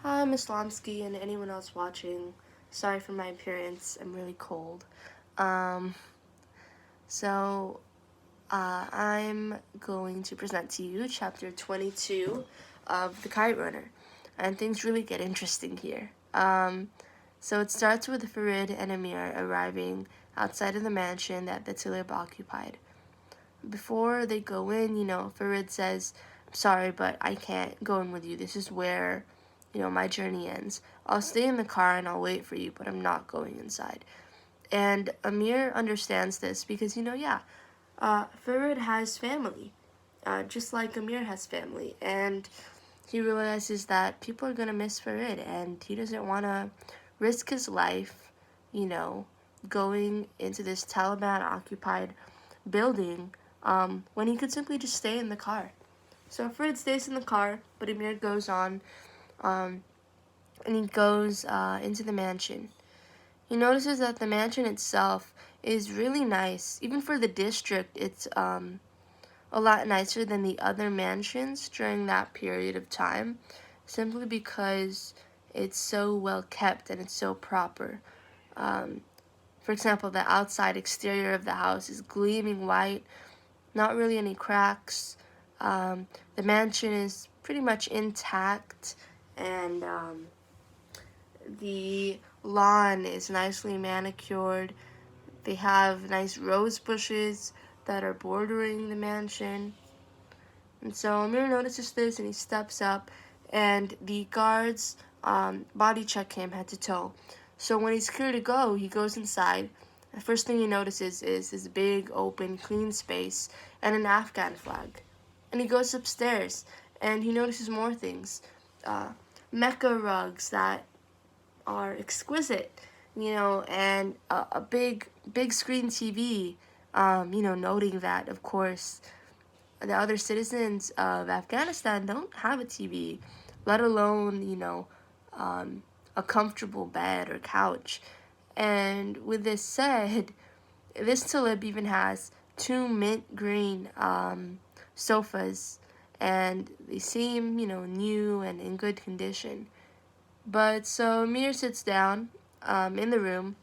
Hi, Miss Lomsky and anyone else watching. Sorry for my appearance. I'm really cold. Um, so, I'm going to present to you chapter 22 of The Kite Runner. And things really get interesting here. So it starts with Farid and Amir arriving outside of the mansion that the Talib occupied. Before they go in, Farid says, "I'm sorry, but I can't go in with you. This is where, my journey ends. I'll stay in the car and I'll wait for you, but I'm not going inside." And Amir understands this because, Farid has family, just like Amir has family. And he realizes that people are going to miss Farid, and he doesn't want to risk his life, you know, going into this Taliban occupied building when he could simply just stay in the car. So Farid stays in the car, but Amir goes on um, and he goes into the mansion. He notices that the mansion itself is really nice. Even for the district, it's a lot nicer than the other mansions during that period of time, simply because it's so well kept and it's so proper. Um, for example, the outside exterior of the house is gleaming white, not really any cracks. The mansion is pretty much intact, and the lawn is nicely manicured. They have nice rose bushes that are bordering the mansion. And so Amir notices this and he steps up, and the guards body check him head to toe. So when he's clear to go, he goes inside. The first thing he notices is this big, open, clean space and an Afghan flag. And he goes upstairs and he notices more things. Uh, Mecca rugs that are exquisite, and a big screen TV, noting that, of course, the other citizens of Afghanistan don't have a TV, let alone, a comfortable bed or couch. And with this said, this Talib even has two mint green sofas, and they seem, new and in good condition. But so Amir sits down in the room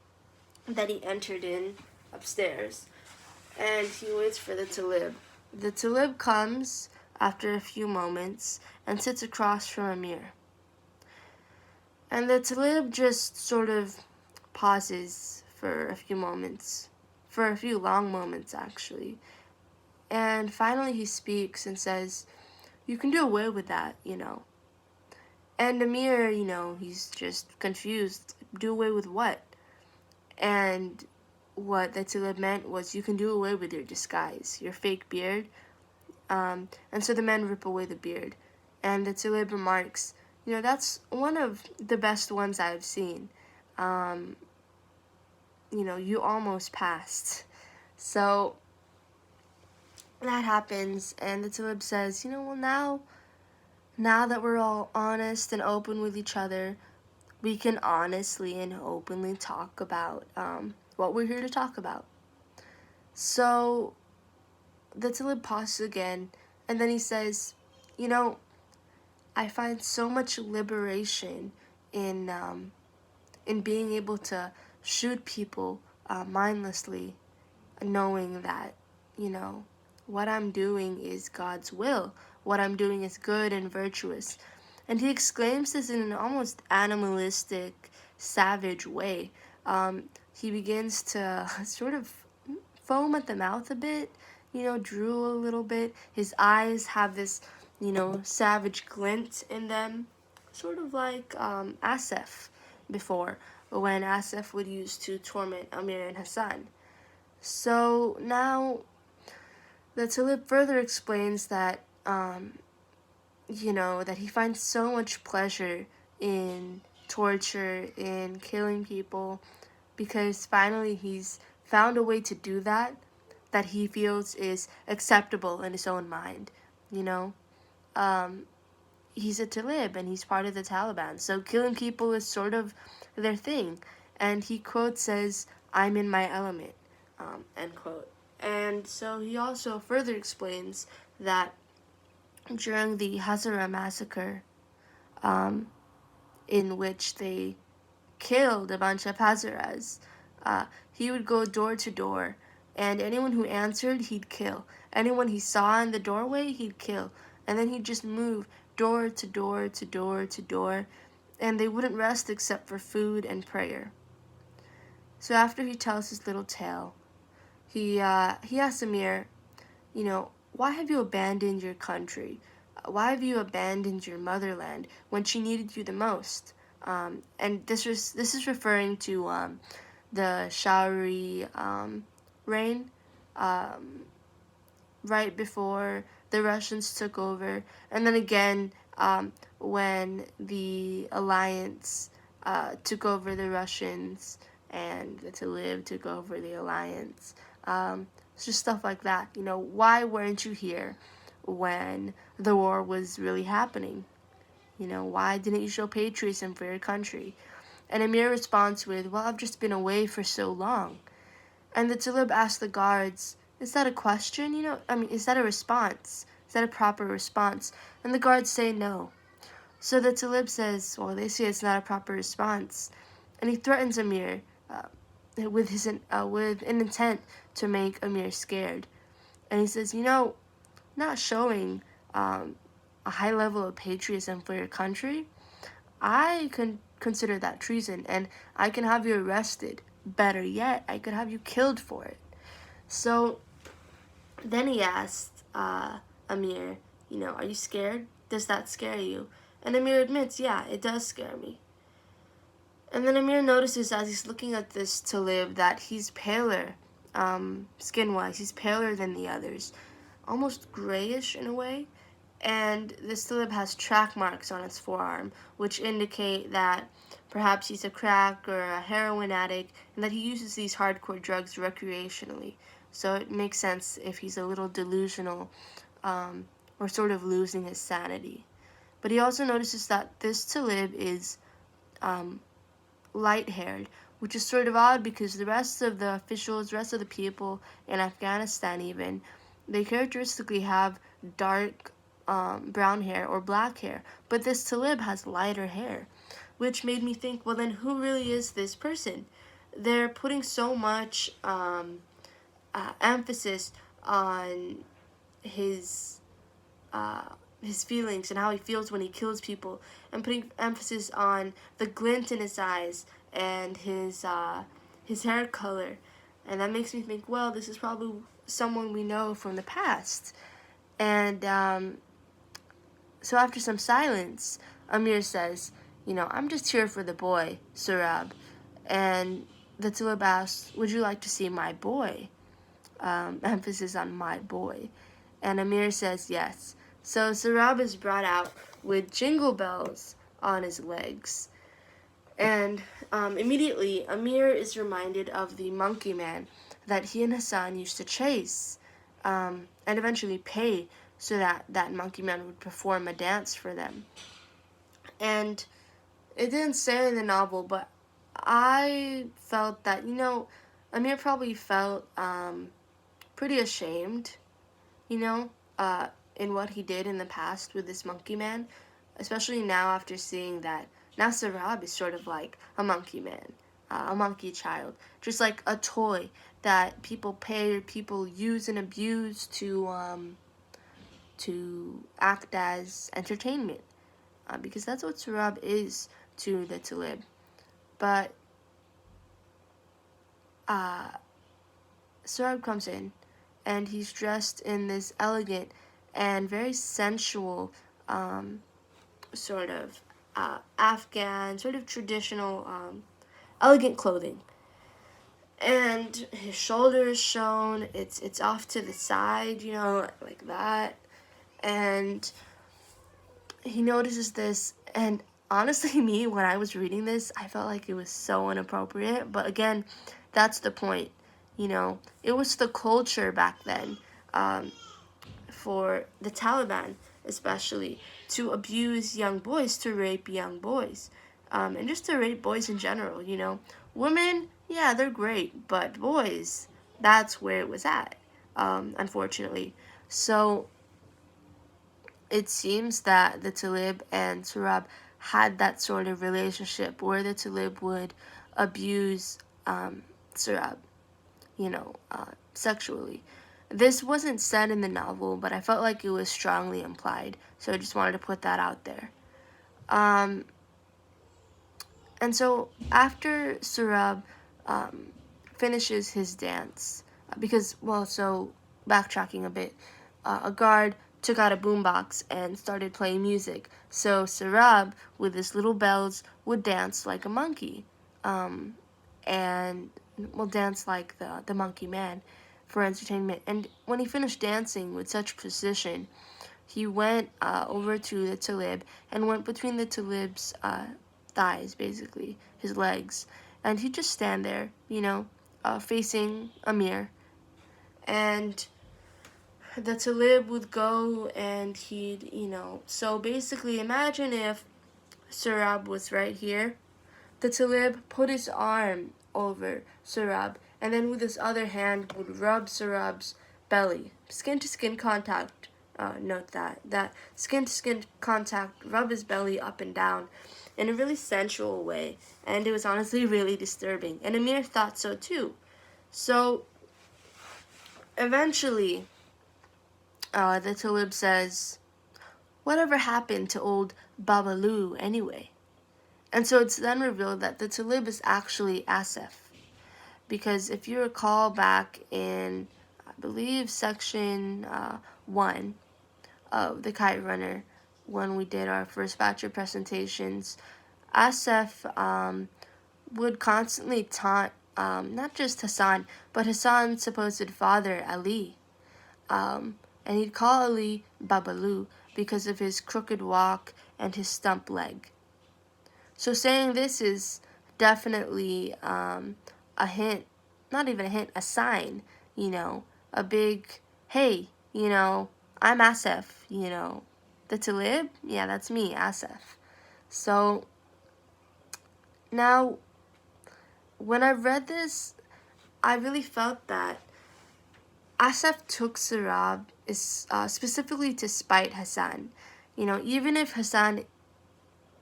that he entered in upstairs, and he waits for the Talib. The Talib comes after a few moments and sits across from Amir. And the Talib just sort of pauses for a few moments, for a few long moments actually. And finally he speaks and says, "You can do away with that." And Amir, he's just confused. Do away with what? And what the Talib meant was, you can do away with your disguise, your fake beard. And so the men rip away the beard. And the Talib remarks, "That's one of the best ones I've seen. Um, you almost passed." So that happens, and the Talib says, "Well, now that we're all honest and open with each other, we can honestly and openly talk about what we're here to talk about." So the Talib pauses again, and then he says, "You know, I find so much liberation in being able to shoot people mindlessly, knowing that, you know, what I'm doing is God's will. What I'm doing is good and virtuous." And he exclaims this in an almost animalistic, savage way. He begins to sort of foam at the mouth a bit, drool a little bit. His eyes have this, savage glint in them, sort of like Asif before, when Asif would use to torment Amir and Hassan. So now the Talib further explains that, that he finds so much pleasure in torture, in killing people, because finally he's found a way to do that he feels is acceptable in his own mind. You know, um, he's a Talib and he's part of the Taliban, so killing people is sort of their thing. And he quote says, "I'm in my element," end quote. And so he also further explains that during the Hazara massacre, um, in which they killed a bunch of Hazaras. He would go door to door, and anyone who answered, he'd kill. Anyone he saw in the doorway, he'd kill. And then he'd just move door to door to door to door, and they wouldn't rest except for food and prayer. So after he tells his little tale, he asks Amir, why have you abandoned your country? Why have you abandoned your motherland when she needed you the most? And this is referring to the Shaori reign, right before the Russians took over, and then again when the Alliance took over the Russians and the Talib took over the Alliance. It's just stuff like that. Why weren't you here when the war was really happening? Why didn't you show patriotism for your country? And Amir responds with, well, I've just been away for so long. And the Talib asks the guards, is that a question? Is that a response? Is that a proper response? And the guards say no. So the Talib says, well, they say it's not a proper response. And he threatens Amir with an intent to make Amir scared. And he says, not showing a high level of patriotism for your country, I can consider that treason, and I can have you arrested. Better yet, I could have you killed for it. So then he asked Amir, are you scared? Does that scare you? And Amir admits, yeah, it does scare me. And then Amir notices as he's looking at this Talib that he's paler, skin-wise. He's paler than the others, almost grayish in a way. And this Talib has track marks on his forearm, which indicate that perhaps he's a crack or a heroin addict, and that he uses these hardcore drugs recreationally. So it makes sense if he's a little delusional or sort of losing his sanity. But he also notices that this Talib is light-haired, which is sort of odd because the rest of the officials, the rest of the people in Afghanistan even, they characteristically have dark brown hair or black hair, but this Talib has lighter hair, which made me think, well then who really is this person? They're putting so much emphasis on his feelings and how he feels when he kills people, and putting emphasis on the glint in his eyes and his hair color, and that makes me think, well, this is probably someone we know from the past. And so after some silence, Amir says, I'm just here for the boy, Surab. And the Talib asks, would you like to see my boy? Emphasis on my boy. And Amir says yes. So Surab is brought out with jingle bells on his legs. And immediately, Amir is reminded of the monkey man that he and Hassan used to chase and eventually pay so that that monkey man would perform a dance for them. And it didn't say in the novel, but I felt that, Amir probably felt pretty ashamed, in what he did in the past with this monkey man, especially now after seeing that now Sarab is sort of like a monkey man, a monkey child, just like a toy that people pay or people use and abuse to act as entertainment, because that's what Sarab is to the Talib. But Sarab comes in, and he's dressed in this elegant and very sensual sort of Afghan, sort of traditional, elegant clothing. And his shoulder is shown, it's off to the side, like that. And he notices this, and honestly, me, when I was reading this, I felt like it was so inappropriate. But again, that's the point. It was the culture back then, for the Taliban especially, to abuse young boys, to rape young boys, and just to rape boys in general. Women, yeah, they're great, but boys, that's where it was at, unfortunately. So it seems that the Talib and Surab had that sort of relationship where the Talib would abuse Surab, sexually. This wasn't said in the novel, but I felt like it was strongly implied, so I just wanted to put that out there. Um, and so after Surab finishes his dance, so backtracking a bit, a guard took out a boombox and started playing music. So Surab, with his little bells, would dance like a monkey, and will dance like the monkey man for entertainment. And when he finished dancing with such precision, he went over to the Talib and went between the Talib's thighs, basically, his legs. And he'd just stand there, facing Amir. And the Talib would go and so basically imagine if Surab was right here. The Talib put his arm over Surab and then with his other hand would rub Surab's belly. Skin to skin contact. Note that skin to skin contact, rub his belly up and down in a really sensual way, and it was honestly really disturbing. And Amir thought so too. So eventually, the Talib says, "Whatever happened to old Babalu anyway?" And so it's then revealed that the Talib is actually Asif. Because if you recall back in, I believe, section 1 of the Kite Runner, when we did our first batch of presentations, Asif would constantly taunt not just Hassan, but Hassan's supposed father, Ali. And he'd call Ali Babalu because of his crooked walk and his stump leg. So saying this is definitely a hint, not even a hint, a sign, a big, hey, I'm Asif, the Talib, yeah, that's me, Asif. So now, when I read this, I really felt that Asif took Surab specifically to spite Hassan. Even if Hassan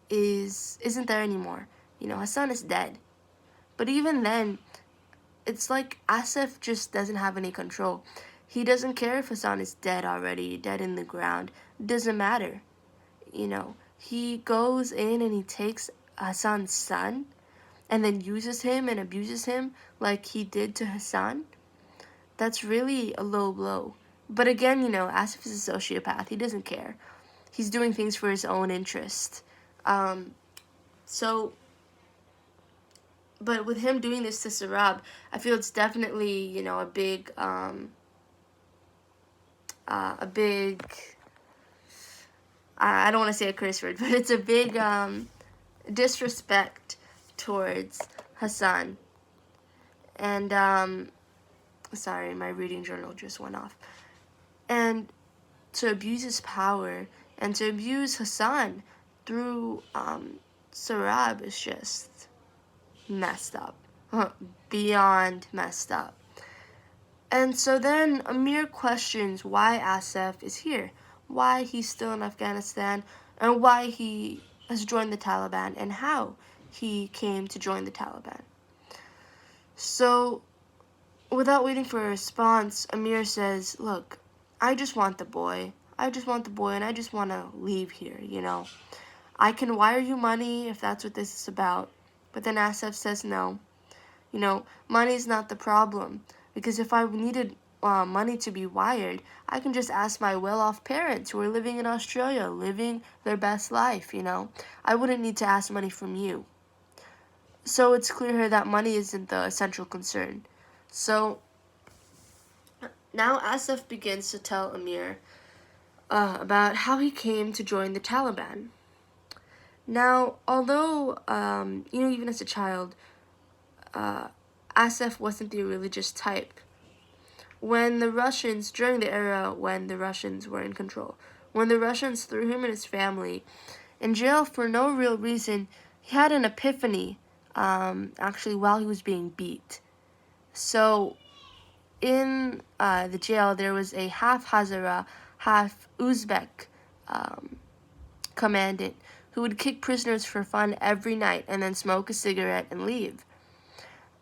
isn't there anymore, Hassan is dead. But even then, it's like Asif just doesn't have any control. He doesn't care if Hassan is dead already, dead in the ground. It doesn't matter. He goes in and he takes Hassan's son and then uses him and abuses him like he did to Hassan. That's really a low blow. But again, Asif is a sociopath. He doesn't care. He's doing things for his own interest. But with him doing this to Surab, I feel it's definitely, a big, I don't want to say a curse word, but it's a big disrespect towards Hassan. And, sorry, my reading journal just went off. And to abuse his power and to abuse Hassan through Surab is just messed up. Beyond messed up. And so then Amir questions why Asif is here, why he's still in Afghanistan, and why he has joined the Taliban, and how he came to join the Taliban. So, without waiting for a response, Amir says, "Look, I just want the boy. I just want the boy, and I just want to leave here, I can wire you money if that's what this is about." But then Asif says no. Money's not the problem. Because if I needed money to be wired, I can just ask my well-off parents who are living in Australia, living their best life, I wouldn't need to ask money from you. So it's clear here that money isn't the central concern. So now Asif begins to tell Amir about how he came to join the Taliban. Now, although, even as a child, Asif wasn't the religious type. During the era when the Russians were in control, when the Russians threw him and his family in jail for no real reason, he had an epiphany, actually, while he was being beat. So, in the jail, there was a half Hazara, half Uzbek commandant who would kick prisoners for fun every night and then smoke a cigarette and leave.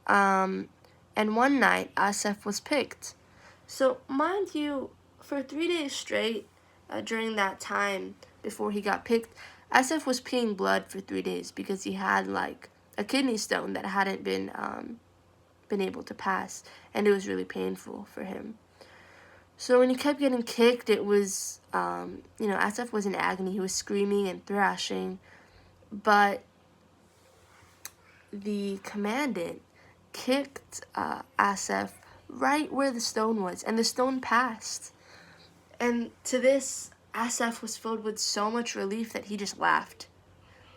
And one night, Asaf was picked. So, mind you, for 3 days straight, during that time before he got picked, Asaf was peeing blood for 3 days because he had like a kidney stone that hadn't been able to pass, and it was really painful for him. So when he kept getting kicked, it was, Asaf was in agony. He was screaming and thrashing, but the commandant kicked Asaf right where the stone was, and the stone passed. And to this, Asaf was filled with so much relief that he just laughed.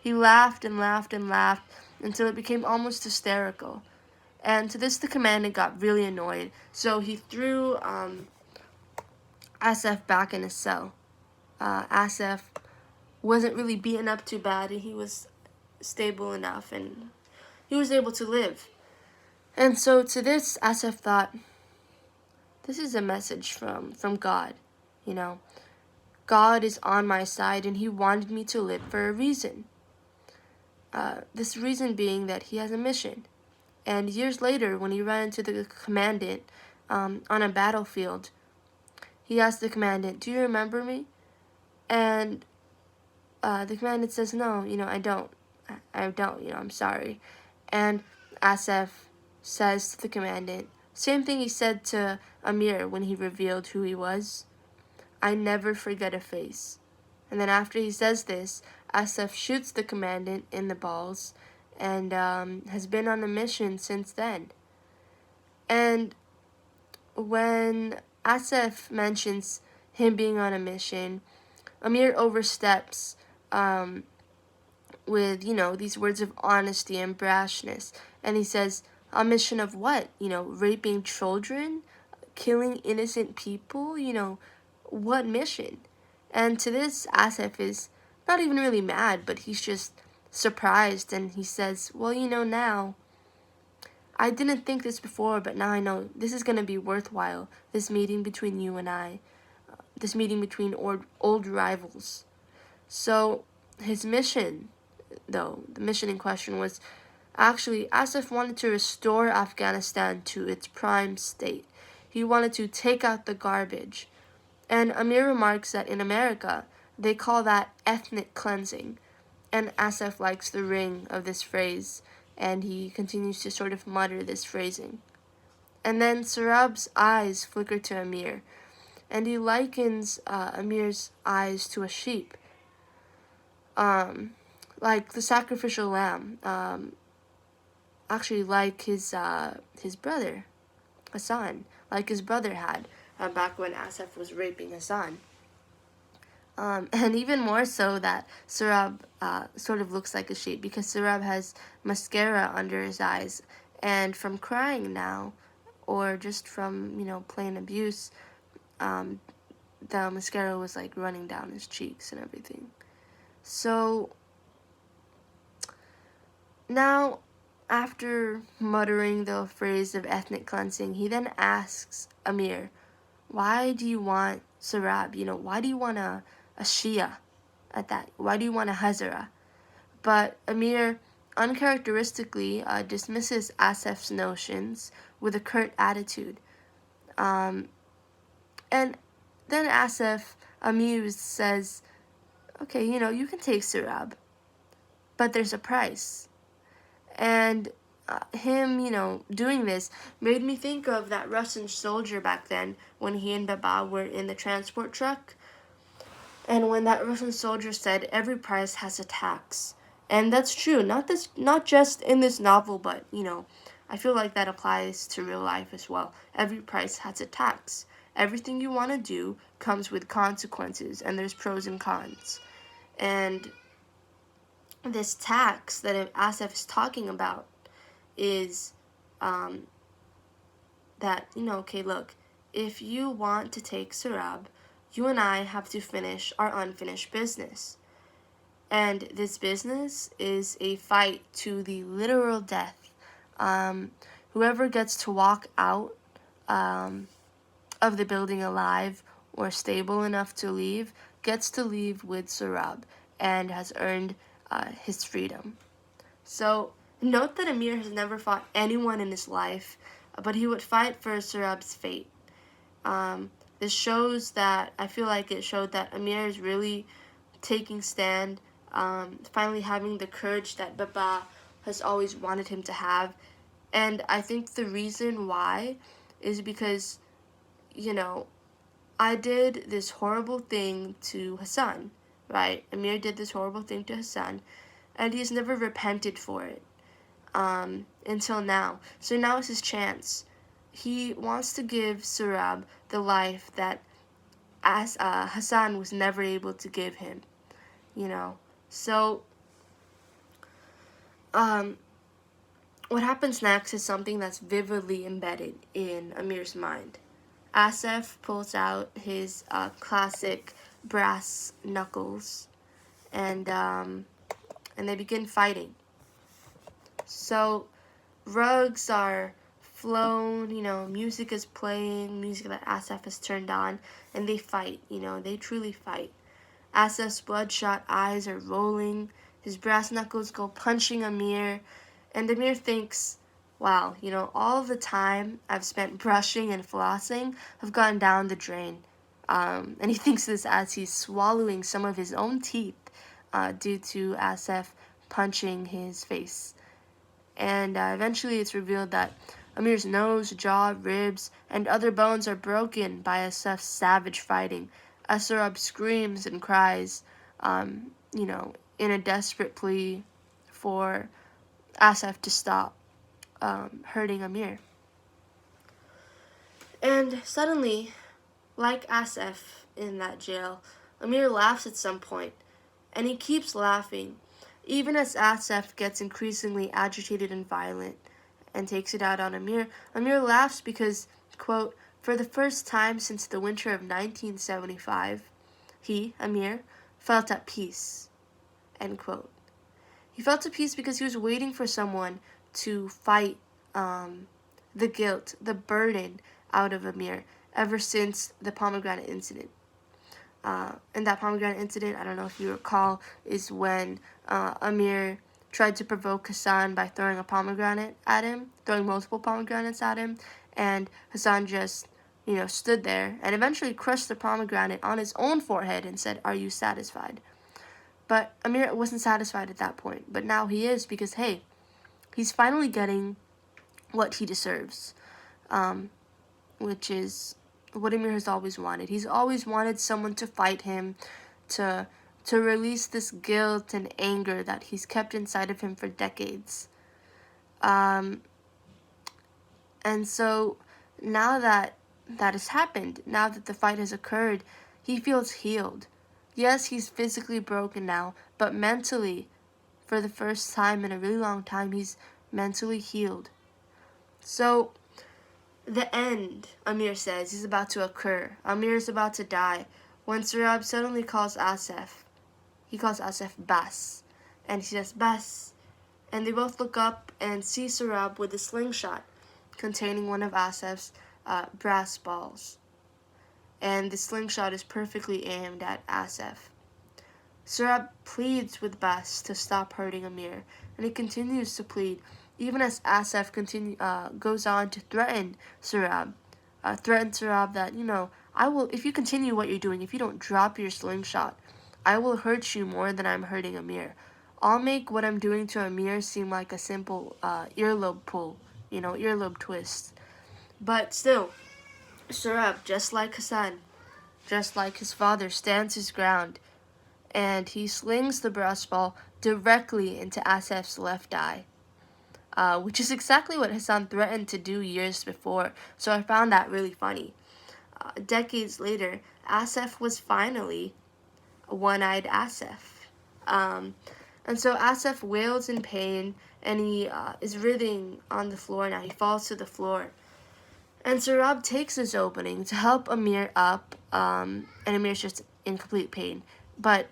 He laughed and laughed and laughed until it became almost hysterical. And to this, the commandant got really annoyed, so he threw Asaf back in his cell. Asaf wasn't really beaten up too bad, and he was stable enough, and he was able to live. And so to this, Asaf thought, this is a message from God, you know. God is on my side, and he wanted me to live for a reason. This reason being that he has a mission. And years later, when he ran into the commandant on a battlefield, he asked the commandant, do you remember me? And the commandant says, no, I don't. I'm sorry. And Asaf says to the commandant, same thing he said to Amir when he revealed who he was, I never forget a face. And then after he says this, Asaf shoots the commandant in the balls and has been on a mission since then. And when Asaf mentions him being on a mission, Amir oversteps with, these words of honesty and brashness. And he says, a mission of what? Raping children? Killing innocent people? What mission? And to this, Asaf is not even really mad, but he's just surprised, and he says, well, now, I didn't think this before, but now I know this is going to be worthwhile, this meeting between you and I, this meeting between old rivals. So his mission, though, the mission in question was, actually, Asaf wanted to restore Afghanistan to its prime state. He wanted to take out the garbage. And Amir remarks that in America, they call that ethnic cleansing. And Asaf likes the ring of this phrase, and he continues to sort of mutter this phrasing. And then Sarab's eyes flicker to Amir, and he likens Amir's eyes to a sheep, like the sacrificial lamb, actually like his brother, Hassan, like his brother had back when Asaf was raping Hassan. And even more so that Sarab sort of looks like a sheep, because Sarab has mascara under his eyes, and from crying now, or just from, plain abuse, the mascara was like running down his cheeks and everything. So now, after muttering the phrase of ethnic cleansing, he then asks Amir, why do you want Sarab? Why do you want a Shia at that? Why do you want a Hazara? But Amir uncharacteristically dismisses Asaf's notions with a curt attitude. And then Asaf, amused, says, okay, you can take Sarab, but there's a price. And him, doing this made me think of that Russian soldier back then when he and Baba were in the transport truck. And when that Russian soldier said, every price has a tax. And that's true, not just in this novel, but, I feel like that applies to real life as well. Every price has a tax. Everything you want to do comes with consequences, and there's pros and cons. And this tax that Asaf is talking about is that, okay, look, if you want to take Sarab, you and I have to finish our unfinished business. And this business is a fight to the literal death. Whoever gets to walk out of the building alive or stable enough to leave gets to leave with Sarab. and has earned his freedom. So note that Amir has never fought anyone in his life, but he would fight for Surab's fate. This shows that, I feel like it showed that Amir is really taking stand, finally having the courage that Baba has always wanted him to have. And I think the reason why is because, you know, I did this horrible thing to Hassan, right? Amir did this horrible thing to Hassan, and he's never repented for it until now. So now is his chance. He wants to give Surab the life that Hassan was never able to give him, you know. So, what happens next is something that's vividly embedded in Amir's mind. Asif pulls out his classic brass knuckles, and they begin fighting. So rugs are flown, music is playing, music that Asif has turned on, and they fight, they truly fight. Asif's bloodshot eyes are rolling, his brass knuckles go punching Amir, and Amir thinks, wow, all of the time I've spent brushing and flossing have gone down the drain. And he thinks this as he's swallowing some of his own teeth due to Asif punching his face. And eventually it's revealed that Amir's nose, jaw, ribs, and other bones are broken by Asif's savage fighting. Surab screams and cries, in a desperate plea for Asif to stop hurting Amir. And suddenly, like Asif in that jail, Amir laughs at some point, and he keeps laughing, even as Asif gets increasingly agitated and violent and takes it out on Amir. Amir laughs because, quote, for the first time since the winter of 1975, he, Amir, felt at peace, end quote. He felt at peace because he was waiting for someone to fight the guilt, the burden out of Amir ever since the pomegranate incident. And that pomegranate incident, I don't know if you recall, is when Amir tried to provoke Hassan by throwing a pomegranate at him, throwing multiple pomegranates at him, and Hassan just, stood there and eventually crushed the pomegranate on his own forehead and said, "Are you satisfied?" But Amir wasn't satisfied at that point, but now he is because, hey, he's finally getting what he deserves, which is what Amir has always wanted. He's always wanted someone to fight him, to release this guilt and anger that he's kept inside of him for decades. And so now that has happened, now that the fight has occurred, he feels healed. Yes, he's physically broken now, but mentally, for the first time in a really long time, he's mentally healed. So the end, Amir says, is about to occur. Amir is about to die when Surab suddenly calls Asif. He calls Asif Bas, and he says, "Bas." And they both look up and see Surab with a slingshot containing one of Asif's brass balls. And the slingshot is perfectly aimed at Asif. Surab pleads with Bas to stop hurting Amir, and he continues to plead, even as Asif goes on to threaten Surab. That, I will, if you continue what you're doing, if you don't drop your slingshot, I will hurt you more than I'm hurting Amir. I'll make what I'm doing to Amir seem like a simple earlobe pull, earlobe twist. But still, Surab, just like Hassan, just like his father, stands his ground, and he slings the brass ball directly into Asif's left eye, which is exactly what Hassan threatened to do years before, so I found that really funny. Decades later, Asif was finally a one-eyed Asif. And so Asif wails in pain, and he is writhing on the floor now. He falls to the floor. And Surab takes this opening to help Amir up, and Amir's just in complete pain. But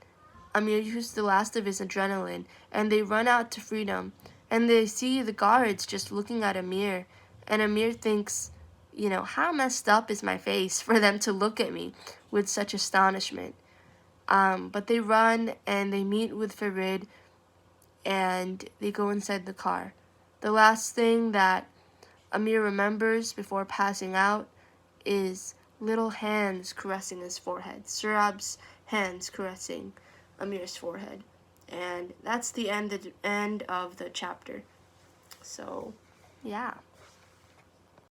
Amir used the last of his adrenaline, and they run out to freedom, and they see the guards just looking at Amir, and Amir thinks, how messed up is my face for them to look at me with such astonishment. But they run and they meet with Farid and they go inside the car. The last thing that Amir remembers before passing out is little hands caressing his forehead. Surab's hands caressing Amir's forehead. And that's the end of the chapter. So, yeah.